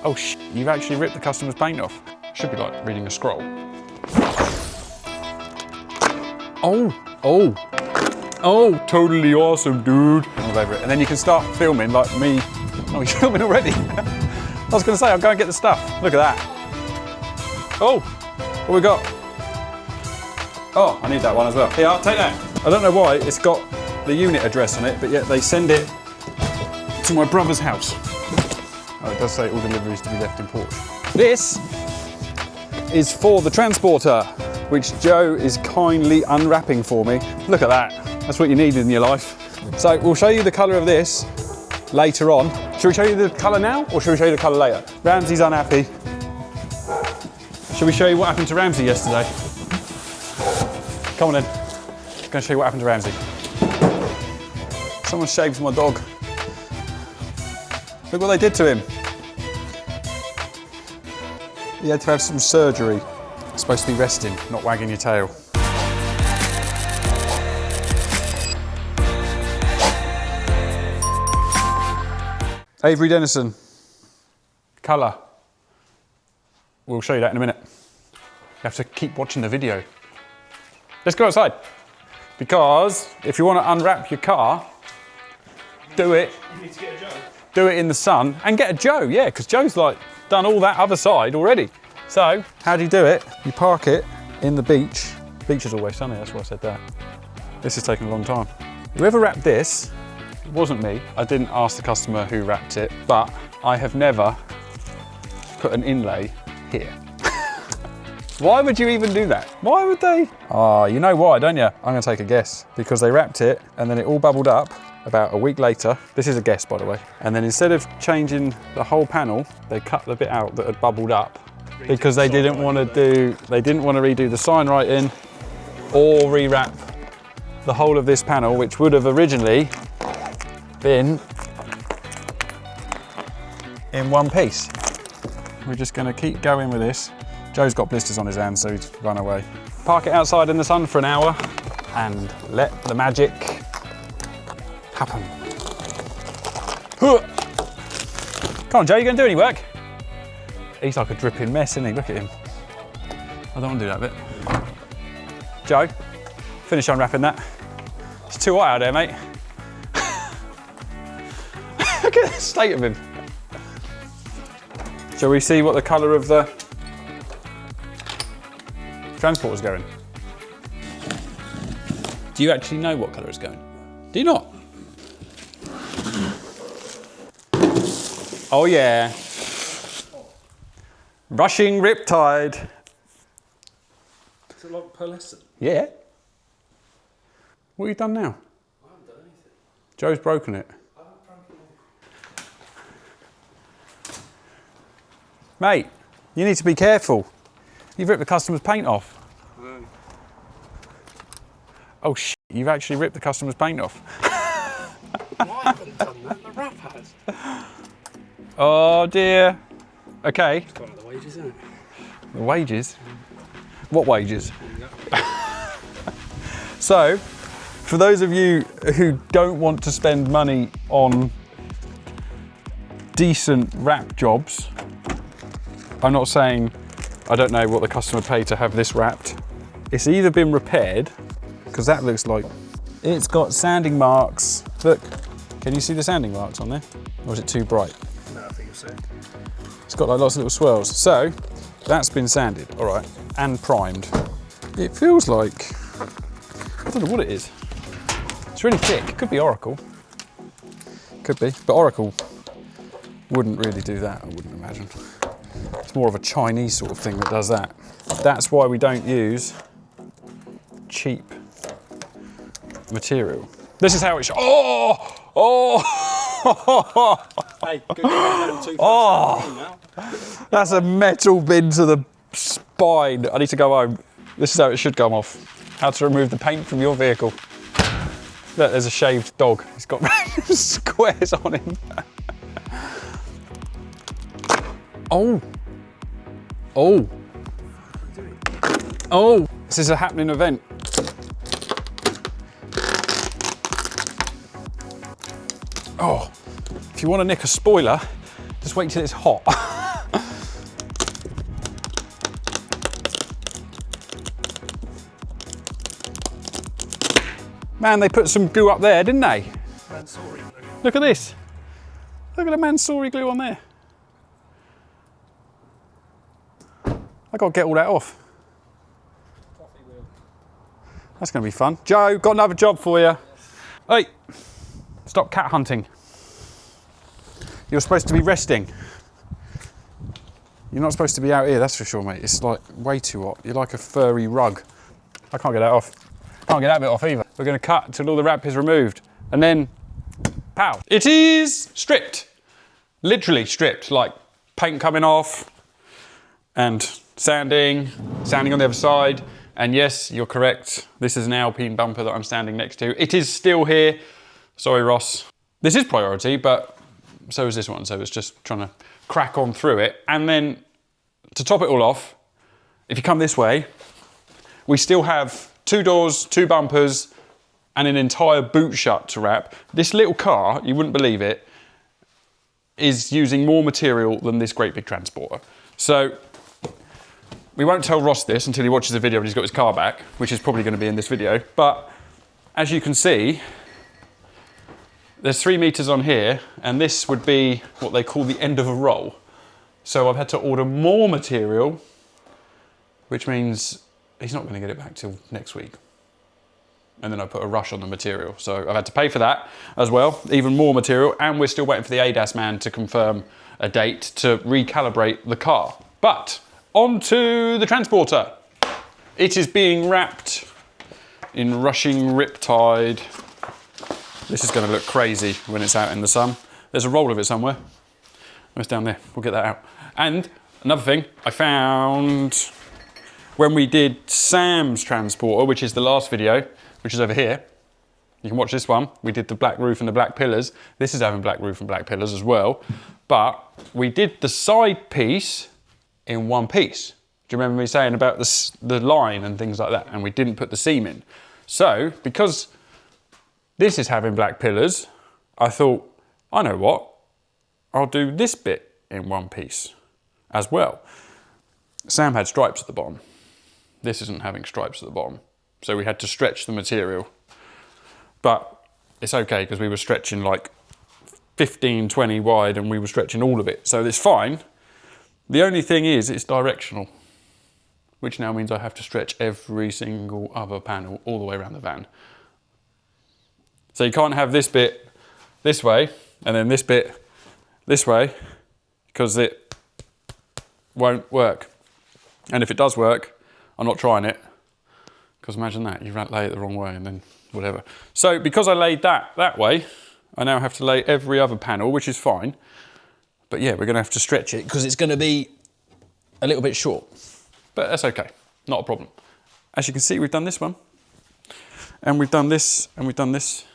Oh you've actually ripped the customer's paint off. Should be like reading a scroll. Oh, totally awesome, dude. All over it. And then you can start filming like me. Oh, you're filming already. I was gonna say, I'll go and get the stuff. Look at that. Oh, what we got? Oh, I need that one as well. Here, I'll take that. I don't know why it's got the unit address on it, but yet they send it to my brother's house. Oh, it does say all deliveries to be left in Porsche. This is for the Transporter, which Joe is kindly unwrapping for me. Look at that. That's what you need in your life. So we'll show you the colour of this later on. Should we show you the colour now, or should we show you the colour later? Ramsey's unhappy. Should we show you what happened to Ramsey yesterday? Come on then. I'm going to show you what happened to Ramsey. Someone shaved my dog. Look what they did to him. He had to have some surgery. It's supposed to be resting, not wagging your tail. Avery Dennison. Colour. We'll show you that in a minute. You have to keep watching the video. Let's go outside. Because if you want to unwrap your car, do it. You need to get a Joe. Do it in the sun and get a Joe, yeah, because Joe's like done all that other side already. So, how do you do it? You park it in the beach. Beach is always sunny, that's why I said that. This is taking a long time. Whoever wrapped this, it wasn't me. I didn't ask the customer who wrapped it, but I have never put an inlay here. Why would you even do that? Why would they? Oh, you know why, don't you? I'm gonna take a guess. Because they wrapped it and then it all bubbled up about a week later. This is a guess, by the way. And then instead of changing the whole panel, they cut the bit out that had bubbled up because they didn't want to redo the sign writing or rewrap the whole of this panel, which would have originally been in one piece. We're just gonna keep going with this. Joe's got blisters on his hands, so he's run away. Park it outside in the sun for an hour and let the magic happen. Come on, Joe, you gonna do any work? He's like a dripping mess, isn't he? Look at him. I don't want to do that bit. Joe, finish unwrapping that. It's too hot out there, mate. Look at the state of him. Shall we see what the colour of the Transporter's going? Do you actually know what colour it's going? Do you not? Oh yeah. Rushing Riptide. Is it like pearlescent? Yeah. What have you done now? I haven't done anything. Joe's broken it. I haven't broken it. Mate, you need to be careful. You've ripped the customer's paint off. No. Oh you've actually ripped the customer's paint off. I haven't done that, the wrap has. Oh dear. Okay. It's gone at the wages, isn't it? The wages? What wages? So, for those of you who don't want to spend money on decent wrap jobs, I'm not saying I don't know what the customer paid to have this wrapped. It's either been repaired, because that looks like it's got sanding marks. Look, can you see the sanding marks on there? Or is it too bright? No, I think it's it. It's got like lots of little swirls. So, that's been sanded, all right, and primed. It feels like, I don't know what it is. It's really thick. It could be Oracle. Could be, but Oracle wouldn't really do that, I wouldn't imagine. It's more of a Chinese sort of thing that does that. That's why we don't use cheap material. This is how it should. Hey, good now. That's a metal bin to the spine. I need to go home. This is how it should come off. How to remove the paint from your vehicle. Look, there's a shaved dog. He's got random squares on him. Oh. This is a happening event. Oh, if you want to nick a spoiler, just wait till it's hot. Man, they put some glue up there, didn't they? Mansory glue. Look at this. Look at the Mansory glue on there. I got to get all that off. That's going to be fun. Joe, got another job for you. Hey, stop cat hunting. You're supposed to be resting. You're not supposed to be out here, that's for sure, mate. It's like way too hot. You're like a furry rug. I can't get that off. Can't get that bit off either. We're going to cut until all the wrap is removed. And then, pow. It is stripped. Literally stripped. Like paint coming off and sanding on the other side. And yes, you're correct. This is an Alpine bumper that I'm standing next to. It is still here. Sorry, Ross. This is priority, but so is this one. So it's just trying to crack on through it. And then to top it all off, if you come this way, we still have 2 doors, 2 bumpers, and an entire boot shut to wrap. This little car, you wouldn't believe it, is using more material than this great big Transporter. So we won't tell Ross this until he watches the video and he's got his car back, which is probably going to be in this video. But as you can see, there's 3 meters on here, and this would be what they call the end of a roll. So I've had to order more material, which means he's not going to get it back till next week. And then I put a rush on the material. So I've had to pay for that as well, even more material. And we're still waiting for the ADAS man to confirm a date to recalibrate the car. But on to the Transporter. It is being wrapped in Rushing Riptide. This is going to look crazy when it's out in the sun. There's a roll of it somewhere. It's down there. We'll get that out. And another thing I found when we did Sam's Transporter, which is the last video, which is over here. You can watch this one. We did the black roof and the black pillars. This is having black roof and black pillars as well. But we did the side piece in one piece. Do you remember me saying about the line and things like that? And we didn't put the seam in. So, because this is having black pillars, I thought, I know what, I'll do this bit in one piece as well. Sam had stripes at the bottom. This isn't having stripes at the bottom. So we had to stretch the material. But it's okay, because we were stretching like 15, 20 wide, and we were stretching all of it. So it's fine. The only thing is, it's directional, which now means I have to stretch every single other panel all the way around the van. So you can't have this bit this way, and then this bit this way, because it won't work. And if it does work, I'm not trying it, because imagine that, you lay it the wrong way and then whatever. So because I laid that way, I now have to lay every other panel, which is fine. But yeah, we're going to have to stretch it because it's going to be a little bit short. But that's okay, not a problem. As you can see, we've done this one. And we've done this, and we've done this.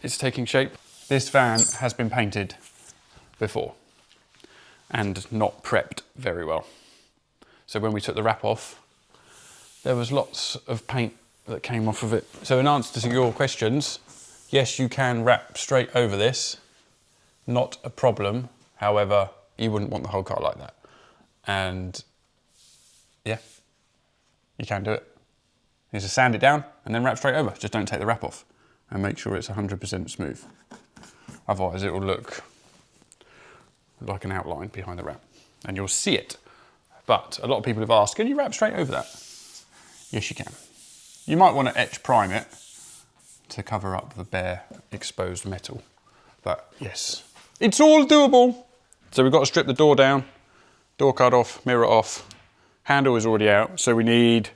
It's taking shape. This van has been painted before and not prepped very well. So when we took the wrap off, there was lots of paint that came off of it. So in answer to your questions, yes, you can wrap straight over this. Not a problem. However, you wouldn't want the whole car like that. And yeah, you can do it. You just sand it down and then wrap straight over. Just don't take the wrap off and make sure it's 100% smooth. Otherwise it will look like an outline behind the wrap and you'll see it. But a lot of people have asked, can you wrap straight over that? Yes, you can. You might want to etch prime it to cover up the bare exposed metal. But yes, it's all doable. So we've got to strip the door down, door cut off, mirror off. Handle is already out. So we need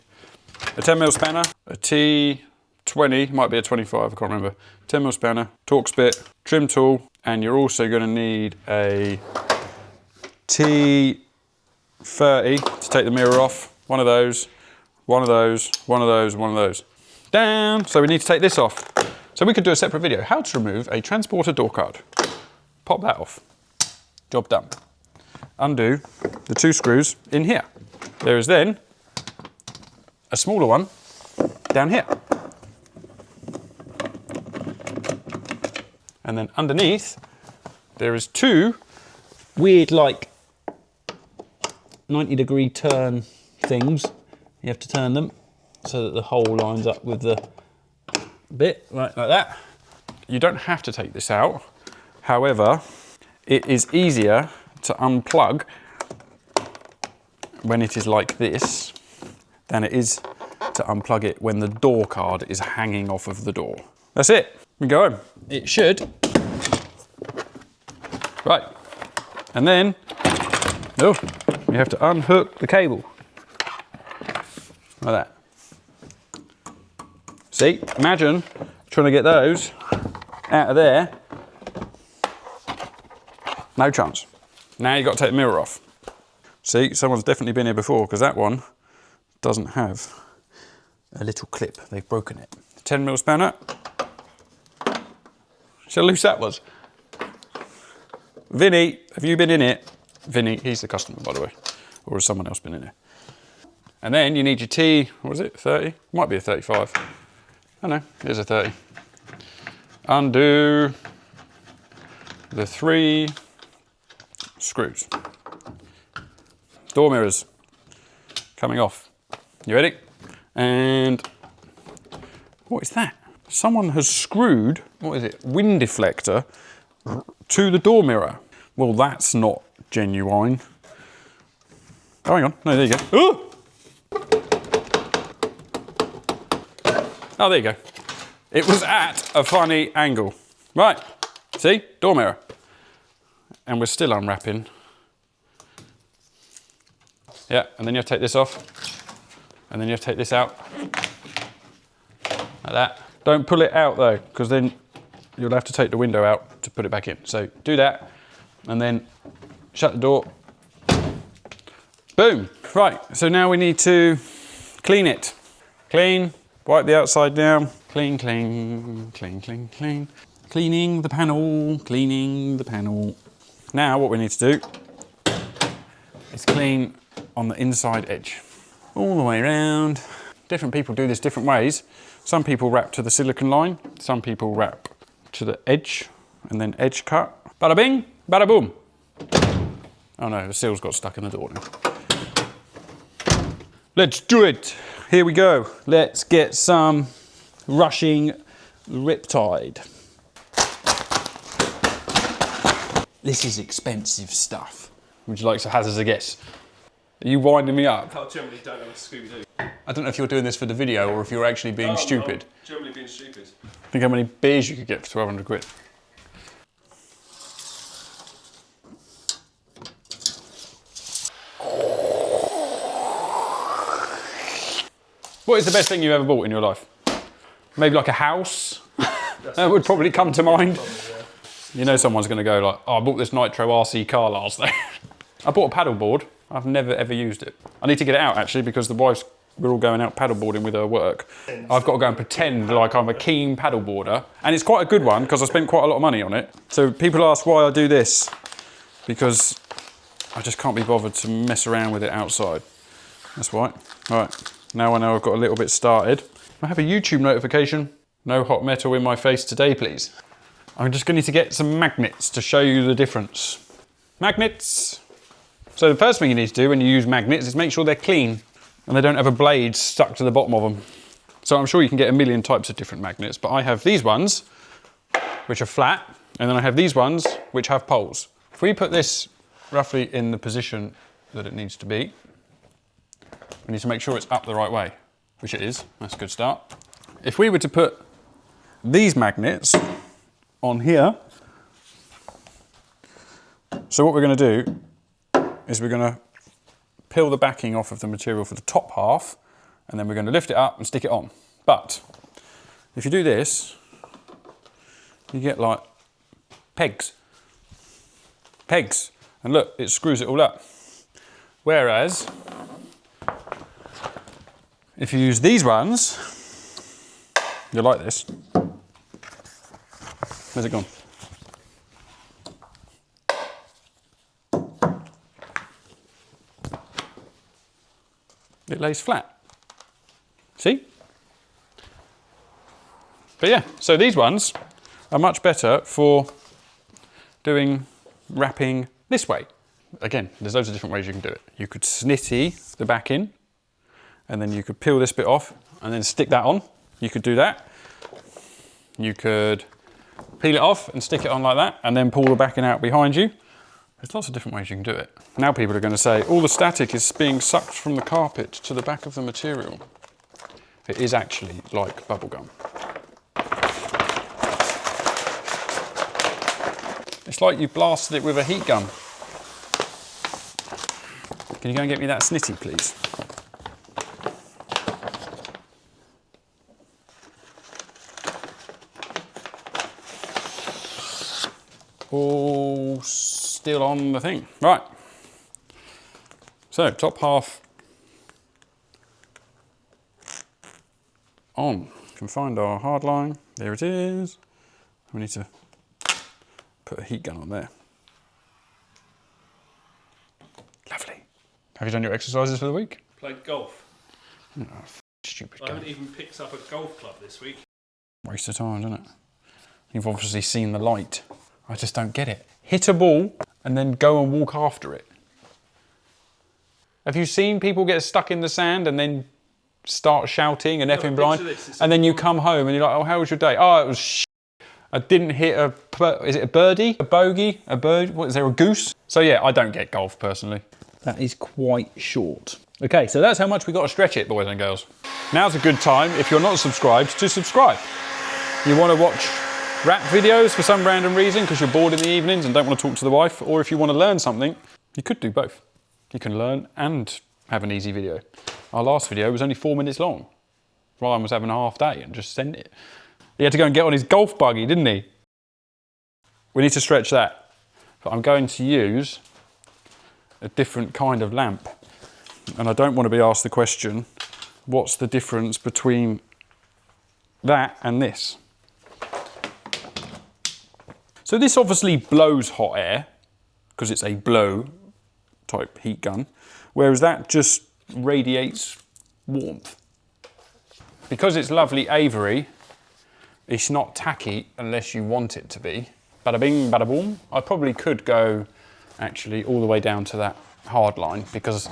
a 10mm spanner, a T20, might be a 25, I can't remember. 10mm spanner, Torx bit, trim tool, and you're also going to need a T30 to take the mirror off. One of those, one of those, one of those, one of those. Down. So we need to take this off. So we could do a separate video, how to remove a Transporter door card. Pop that off. Job done. Undo the 2 screws in here. There is then a smaller one down here. And then underneath, there is 2 weird like 90-degree turn things. You have to turn them so that the hole lines up with the bit, right, like that. You don't have to take this out. However, it is easier to unplug when it is like this than it is to unplug it when the door card is hanging off of the door. That's it. We go home. It should. Right. And then, oh, you have to unhook the cable. Like that. See, imagine trying to get those out of there. No chance. Now you've got to take the mirror off. See, someone's definitely been here before because that one doesn't have a little clip. They've broken it. 10mm spanner. See how loose that was? Vinny, have you been in it? Vinny, he's the customer, by the way. Or has someone else been in it? And then you need your T, what is it, 30? Might be a 35. Oh no, here's a 30. Undo the 3 screws. Door mirrors coming off. You ready? And what is that? Someone has screwed, what is it, wind deflector to the door mirror. Well, that's not genuine. Oh, hang on. No, there you go. Ooh! Oh, there you go. It was at a funny angle. Right, see, door mirror. And we're still unwrapping. Yeah, and then you have to take this off. And then you have to take this out. Like that. Don't pull it out though, because then you'll have to take the window out to put it back in. So do that, and then shut the door. Boom. Right, so now we need to clean it. Clean, wipe the outside down. Clean, clean, clean, clean, clean. Cleaning the panel, cleaning the panel. Now what we need to do is clean on the inside edge. All the way around. Different people do this different ways. Some people wrap to the silicone line. Some people wrap to the edge and then edge cut. Bada bing, bada boom. Oh no, the seal's got stuck in the door now. Let's do it. Here we go. Let's get some Rushing Riptide. This is expensive stuff. Would you like to hazard a guess? Are you winding me up? I generally don't have a Scooby-Doo. I don't know if you're doing this for the video or if you're actually being stupid. I'm generally being stupid. Think how many beers you could get for 1,200 quid. What is the best thing you've ever bought in your life? Maybe like a house? That would probably come to mind. You know someone's going to go like, oh, I bought this Nitro RC car last night. I bought a paddle board. I've never ever used it. I need to get it out actually because the wife's, we're all going out paddleboarding with her work. I've got to go and pretend like I'm a keen paddleboarder. And it's quite a good one because I spent quite a lot of money on it. So people ask why I do this. Because I just can't be bothered to mess around with it outside. That's why. All right, now I know I've got a little bit started. I have a YouTube notification. No hot metal in my face today, please. I'm just going to get some magnets to show you the difference. Magnets. So the first thing you need to do when you use magnets is make sure they're clean and they don't have a blade stuck to the bottom of them. So I'm sure you can get a million types of different magnets, but I have these ones, which are flat, and then I have these ones, which have poles. If we put this roughly in the position that it needs to be, we need to make sure it's up the right way, which it is. That's a good start. If we were to put these magnets on here, so what we're going to do is we're going to peel the backing off of the material for the top half, and then we're going to lift it up and stick it on. But if you do this, you get like pegs. Pegs. And look, it screws it all up. Whereas, if you use these ones, you're like this. Where's it gone? It lays flat. See? But yeah, so these ones are much better for doing wrapping this way. again, there's loads of different ways you can do it. You could snitty the back in, and then you could peel this bit off and then stick that on. You could do that. You could peel it off and stick it on like that, and then pull the backing out behind you. There's lots of different ways you can do it. Now people are going to say, all the static is being sucked from the carpet to the back of the material. It is actually like bubblegum. It's like you blasted it with a heat gun. Can you go and get me that snitty, please? All still on the thing. Right. So, top half on. You can find our hard line. There it is. We need to put a heat gun on there. Lovely. Have you done your exercises for the week? Played golf. Oh, stupid I game. haven't even picked up a golf club this week. Waste of time, isn't it? You've obviously seen the light. I just don't get it. Hit a ball and then go and walk after it. Have you seen people get stuck in the sand and then start shouting and effing blind? And then you come home and you're like, oh, how was your day? Oh, it was shit. I didn't hit is it a birdie? A bogey? A bird? What, is there a goose? So yeah, I don't get golf personally. That is quite short. Okay, so that's how much we got to stretch it, boys and girls. Now's a good time, if you're not subscribed, to subscribe. You want to watch rap videos for some random reason because you're bored in the evenings and don't want to talk to the wife, or if you want to learn something, you could do both. You can learn and have an easy video. Our last video was only 4 minutes long. Ryan was having a half day and just sent it. He had to go and get on his golf buggy, didn't he? We need to stretch that. But I'm going to use a different kind of lamp. And I don't want to be asked the question, what's the difference between that and this? So this obviously blows hot air, because it's a blow type heat gun, whereas that just radiates warmth. Because it's lovely Avery, it's not tacky unless you want it to be. Bada bing, bada boom. I probably could go actually all the way down to that hard line, because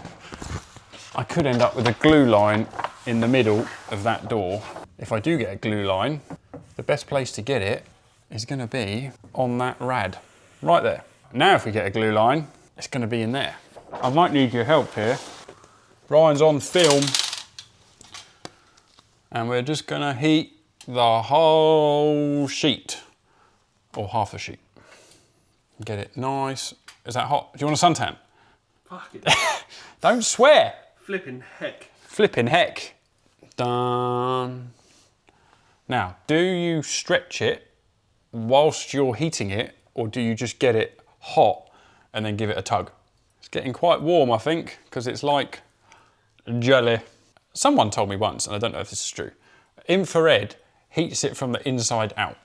I could end up with a glue line in the middle of that door. If I do get a glue line, the best place to get it is going to be on that rad, right there. Now if we get a glue line, it's going to be in there. I might need your help here. Ryan's on film, and we're just going to heat the whole sheet, or half a sheet. Get it nice. Is that hot? Do you want a suntan? Fuck it. Don't swear. Flipping heck. Flipping heck. Done. Now, do you stretch it whilst you're heating it, or do you just get it hot and then give it a tug? It's getting quite warm, I think, because it's like jelly. Someone told me once, and I don't know if this is true, infrared heats it from the inside out.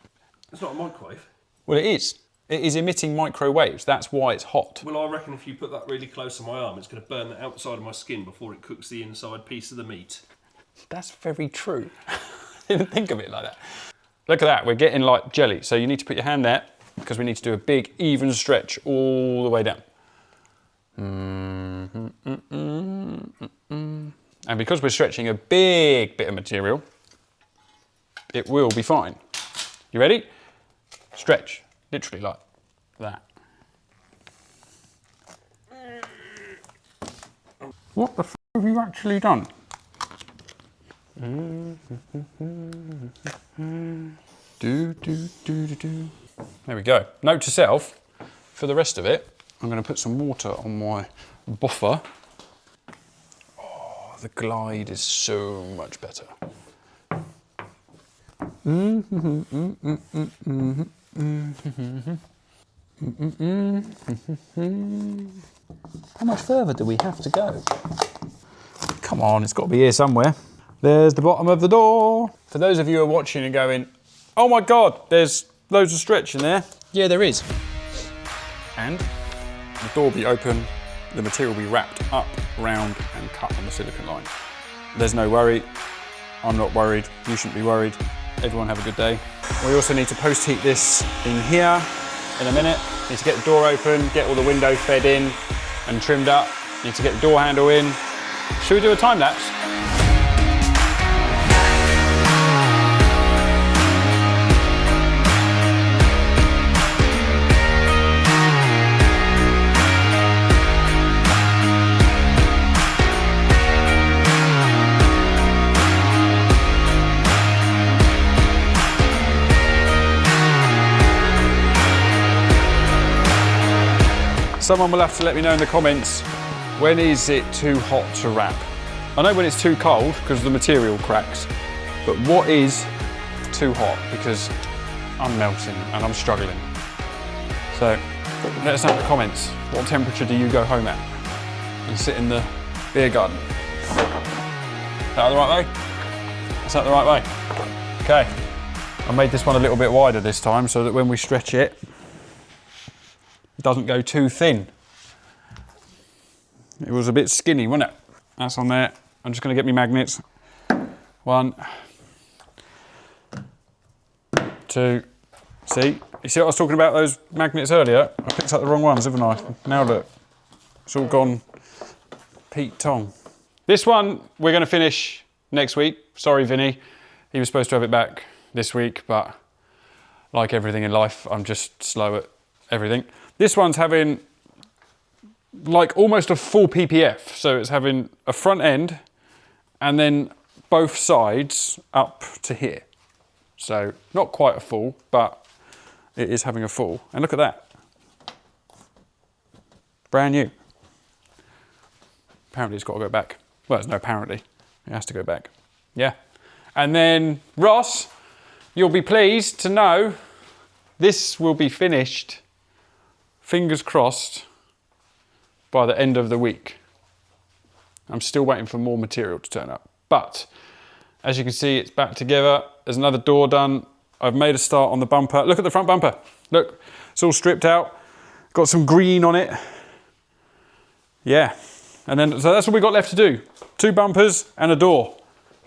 It's not a microwave. Well, it is. It is emitting microwaves. That's why it's hot. Well, I reckon if you put that really close to my arm, it's going to burn the outside of my skin before it cooks the inside piece of the meat. That's very true. I didn't think of it like that. Look at that, we're getting like jelly. So you need to put your hand there, because we need to do a big, even stretch all the way down. And because we're stretching a big bit of material, it will be fine. You ready? Stretch, literally like that. What the f have you actually done? There we go. Note to self, for the rest of it, I'm going to put some water on my buffer. Oh, the glide is so much better. How much further do we have to go? Come on, it's got to be here somewhere. There's the bottom of the door. For those of you who are watching and going, oh my God, there's loads of stretch in there. Yeah, there is. And the door will be open, the material will be wrapped up, round and cut on the silicone line. There's no worry. I'm not worried. You shouldn't be worried. Everyone have a good day. We also need to post heat this in here in a minute. Need to get the door open, get all the window fed in, and trimmed up. Need to get the door handle in. Should we do a time lapse? Someone will have to let me know in the comments, when is it too hot to wrap? I know when it's too cold because the material cracks, but what is too hot? Because I'm melting and I'm struggling. So let us know in the comments, what temperature do you go home at and sit in the beer garden? Is that the right way? Is that the right way? Okay, I made this one a little bit wider this time so that when we stretch it, it doesn't go too thin. It was a bit skinny, wasn't it? That's on there. I'm just going to get me magnets. 1, 2. See? You see what I was talking about, those magnets earlier? I picked up the wrong ones, haven't I? Now look, it's all gone Pete Tong. This one we're going to finish next week. Sorry, Vinny. He was supposed to have it back this week, but like everything in life, I'm just slow at everything. This one's having like almost a full PPF. So it's having a front end and then both sides up to here. So not quite a full, but it is having a full. And look at that. Brand new. Apparently it's got to go back. Well, there's no apparently. It has to go back. Yeah. And then Ross, you'll be pleased to know this will be finished, fingers crossed, by the end of the week. I'm still waiting for more material to turn up. But as you can see, it's back together. There's another door done. I've made a start on the bumper. Look at the front bumper. Look, it's all stripped out. Got some green on it. Yeah. And then, so that's all we got left to do. 2 bumpers and a door.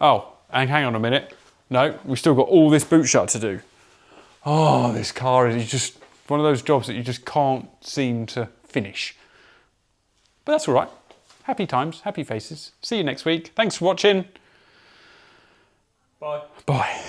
Oh, and hang on a minute. No, we've still got all this boot shut to do. Oh, this car is just one of those jobs that you just can't seem to finish. But that's all right. Happy times, happy faces. See you next week. Thanks for watching. Bye. Bye.